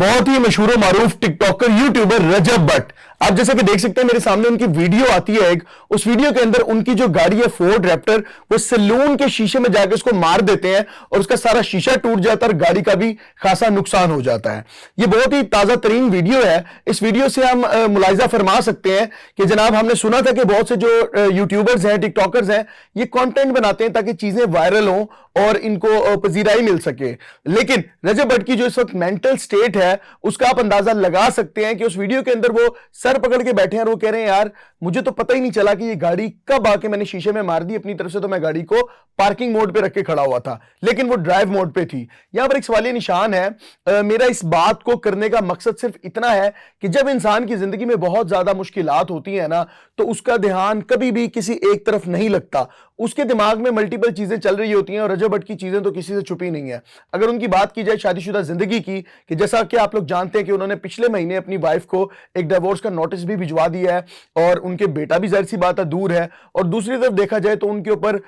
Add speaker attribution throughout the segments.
Speaker 1: बहुत ही मशहूर मारूफ TikToker YouTuber रजब भट्ट। आप जैसा कि देख सकते हैं मेरे सामने उनकी वीडियो आती है उस वीडियो के अंदर उनकी जो गाड़ी है फोर्ड रैप्टर, वो सैलून के शीशे में जाकर उसको मार देते हैं और उसका सारा शीशा टूट जाता है और गाड़ी का भी खासा नुकसान हो जाता है। ये बहुत ही ताजा तरीन वीडियो है। इस वीडियो से हम मुलाहिजा फरमा सकते हैं कि जनाब हमने सुना था कि बहुत से जो यूट्यूबर्स हैं, टिकटॉकर्स हैं, ये कंटेंट बनाते हैं ताकि चीजें वायरल हों और इनको पजीराई मिल सके। लेकिन रजब भट्ट की जो इस वक्त मेंटल स्टेट है उसका आप अंदाजा लगा सकते हैं कि उस वीडियो के अंदर वो सर पकड़ के बैठे हैं और वो कह रहे हैं यार मुझे तो पता ही नहीं चला कि ये गाड़ी कब आके मैंने शीशे में मार दी। अपनी तरफ से तो मैं गाड़ी को पार्किंग मोड पे रख के खड़ा हुआ था, लेकिन वो ड्राइव मोड पे थी। यहां पर एक सवालिया निशान है। मेरा इस बात को करने का मकसद सिर्फ इतना है कि जब इंसान की जिंदगी में बहुत ज्यादा मुश्किलात होती है ना, तो उसका ध्यान कभी भी किसी एक तरफ नहीं लगता। उसके दिमाग में मल्टीपल चीजें चल रही होती हैं और रजब भट्ट की चीजें तो किसी से छुपी नहीं है। अगर उनकी बात की जाए शादीशुदा जिंदगी की, कि जैसा कि आप लोग जानते हैं कि उन्होंने पिछले महीने अपनी वाइफ को एक डिवोर्स का नोटिस भी भिजवा दिया है और उनके बेटा भी जाहिर सी बात है दूर है, और दूसरी तरफ देखा जाए तो उनके ऊपर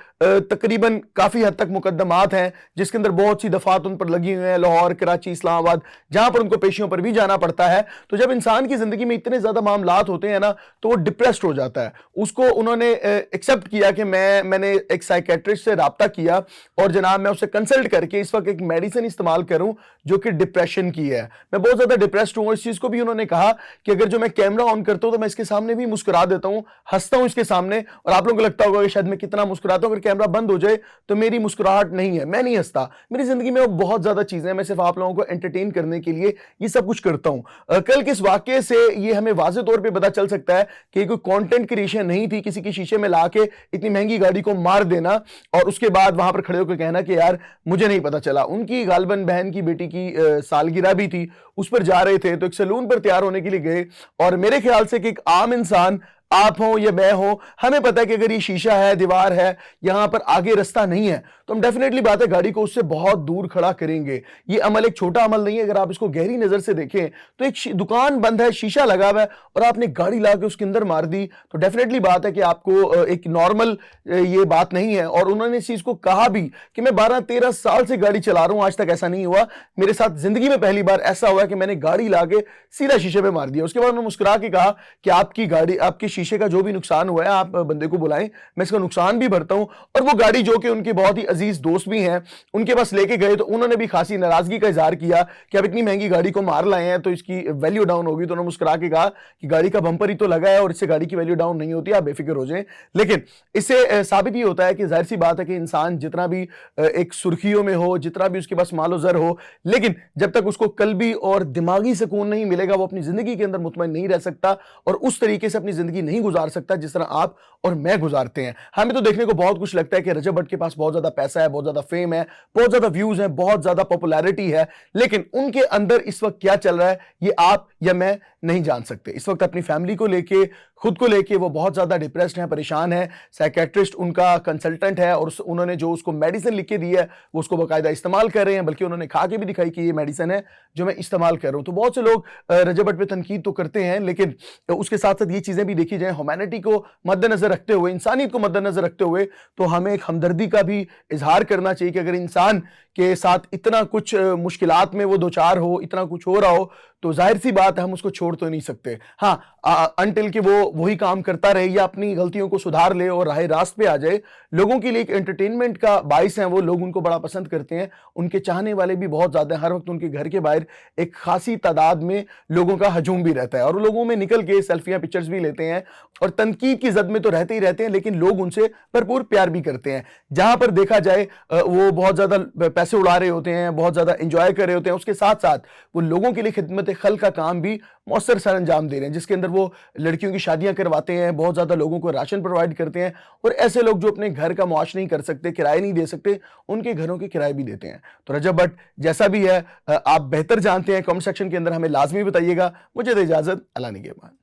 Speaker 1: तकरीबन काफी हद तक मुकदमात हैं जिसके अंदर बहुत सी दफात उन पर लगी हुई हैं, लाहौर, कराची, इस्लामाबाद, जहां पर उनको पेशियों पर भी जाना पड़ता है। तो जब इंसान की जिंदगी में इतने ज्यादा मामलात होते हैं ना, तो वो डिप्रेस्ड हो जाता है। उसको उन्होंने एक्सेप्ट किया कि मैंने एक साइकेट्रिस्ट से राब्ता किया और जनाब मैं उससे कंसल्ट करके इस वक्त एक मेडिसिन इस्तेमाल करूं जो कि डिप्रेशन की है। मैं बहुत ज्यादा डिप्रेस्ड हूं। इस चीज को भी उन्होंने कहा कि अगर जो मैं कैमरा ऑन करता हूं तो मैं इसके सामने भी मुस्कुरा देता हूं, हंसता हूं इसके सामने, और आप लोगों को लगता होगा कि शायद मैं कितना मुस्कुराता हूं, अगर कैमरा बंद हो जाए तो मेरी मुस्कुराहट नहीं है, मैं नहीं हंसता। मेरी जिंदगी में बहुत ज्यादा चीजें हैं, मैं सिर्फ आप लोगों को एंटरटेन करने के लिए ये सब कुछ करता हूं। कल के इस वाकये से ये हमें वाज़ेह तौर पर पता चल सकता है कि कोई कॉन्टेंट क्रिएशन नहीं थी, किसी के शीशे में ला के इतनी महंगी गाड़ी को मार देना और उसके बाद वहां पर खड़े होकर कहना कि यार मुझे नहीं पता चला। उनकी गालबन बहन की बेटी की सालगिरह भी थी, उस पर जा रहे थे तो एक सैलून पर तैयार होने के लिए गए, और मेरे ख्याल से कि एक आम इंसान, आप हो या मैं हो, हमें पता है कि अगर ये शीशा है, दीवार है, यहां पर आगे रास्ता नहीं है, तो हम डेफिनेटली बात है गाड़ी को उससे बहुत दूर खड़ा करेंगे। ये अमल एक छोटा अमल नहीं है। अगर आप इसको गहरी नजर से देखें तो एक दुकान बंद है, शीशा लगा हुआ है और आपने गाड़ी ला के उसके अंदर मार दी, तो डेफिनेटली बात है कि आपको एक नॉर्मल ये बात नहीं है। और उन्होंने इस चीज को कहा भी कि मैं 12-13 साल से गाड़ी चला रहा हूं, आज तक ऐसा नहीं हुआ, मेरे साथ जिंदगी में पहली बार ऐसा हुआ कि मैंने गाड़ी ला के सीधा शीशे पे मार दिया। उसके बाद उन्होंने मुस्कुरा के कहा कि आपकी गाड़ी, आपके शीशे का जो भी नुकसान हुआ है आप बंदे को बुलाएं, मैं इसका नुकसान भी भरता हूं। और वो गाड़ी जो कि उनके बहुत ही अजीज दोस्त भी हैं उनके पास लेके गए, तो उन्होंने भी खासी नाराजगी का इजहार किया कि अब इतनी महंगी गाड़ी को मार लाए हैं तो इसकी वैल्यू डाउन होगी। तो उन्होंने मुस्कुरा के कहा कि गाड़ी का बंपर ही तो लगा है और इससे गाड़ी की वैल्यू डाउन नहीं होती, आप बेफिक्र हो जाएं। लेकिन इससे साबित ये होता है कि जाहिर सी बात है कि इंसान जितना भी एक सुर्खियों में हो, जितना भी उसके पास मालो जर हो, लेकिन जब तक उसको कल्बी और दिमागी सुकून नहीं मिलेगा वो अपनी जिंदगी के अंदर मुतमईन नहीं रह सकता और उस तरीके से अपनी जिंदगी नहीं गुजार सकता जिस तरह आप और मैं गुजारते हैं। हमें तो देखने को बहुत कुछ लगता है कि रजब भट्ट के पास बहुत ज्यादा पैसा है, बहुत ज्यादा फेम है, बहुत ज्यादा व्यूज है, बहुत ज्यादा पॉपुलैरिटी है, लेकिन उनके अंदर इस वक्त क्या चल रहा है ये आप या मैं नहीं जान सकते। इस वक्त अपनी फैमिली को लेके, खुद को लेके वो बहुत ज्यादा डिप्रेस्ड है, परेशान है। साइकेट्रिस्ट उनका कंसल्टेंट है और उन्होंने जो उसको मेडिसिन लिख के दी है वो उसको बाकायदा इस्तेमाल कर रहे हैं, बल्कि उन्होंने खा के भी दिखाई कि ये मेडिसिन है जो मैं इस्तेमाल कर रहा हूं। तो बहुत से लोग रजब भट्ट पे तनकीद तो करते हैं, लेकिन उसके साथ साथ ये चीजें भी देखी जाए, ह्यूमैनिटी को मद्देनजर रखते हुए, इंसानियत को मद्देनजर रखते हुए, तो हमें एक हमदर्दी का भी इजहार करना चाहिए कि अगर इंसान के साथ इतना कुछ मुश्किलात में वो दो चार हो, इतना कुछ हो रहा हो, तो जाहिर सी बात है हम उसको छोड़ तो नहीं सकते। हाँ, अनटिल कि वो वही काम करता रहे या अपनी गलतियों को सुधार ले और राह रास्त पे आ जाए। लोगों के लिए एक एंटरटेनमेंट का बाइस है, वो लोग उनको बड़ा पसंद करते हैं, उनके चाहने वाले भी बहुत ज्यादा हैं। हर वक्त उनके घर के बाहर एक खासी तादाद में लोगों का हजूम भी रहता है और लोगों में निकल के सेल्फियां, पिक्चर्स भी लेते हैं और तनकीद की जद में तो रहते ही रहते हैं, लेकिन लोग उनसे भरपूर प्यार भी करते हैं। जहां पर देखा जाए वो बहुत ज्यादा पैसे उड़ा रहे होते हैं, बहुत ज्यादा इंजॉय कर रहे होते हैं, उसके साथ साथ वो लोगों के लिए खिदमत खल का काम भी मौसर सर अंजाम दे रहे हैं, जिसके अंदर वो लड़कियों की शादियां करवाते हैं, बहुत ज्यादा लोगों को राशन प्रोवाइड करते हैं, और ऐसे लोग जो अपने घर का मुआश नहीं कर सकते, किराए नहीं दे सकते, उनके घरों के किराए भी देते हैं। तो रजब भट्ट जैसा भी है आप बेहतर जानते हैं, कमेंट सेक्शन के अंदर हमें लाजमी बताइएगा। मुझे दे इजाजत, अल्लाह निगहबान।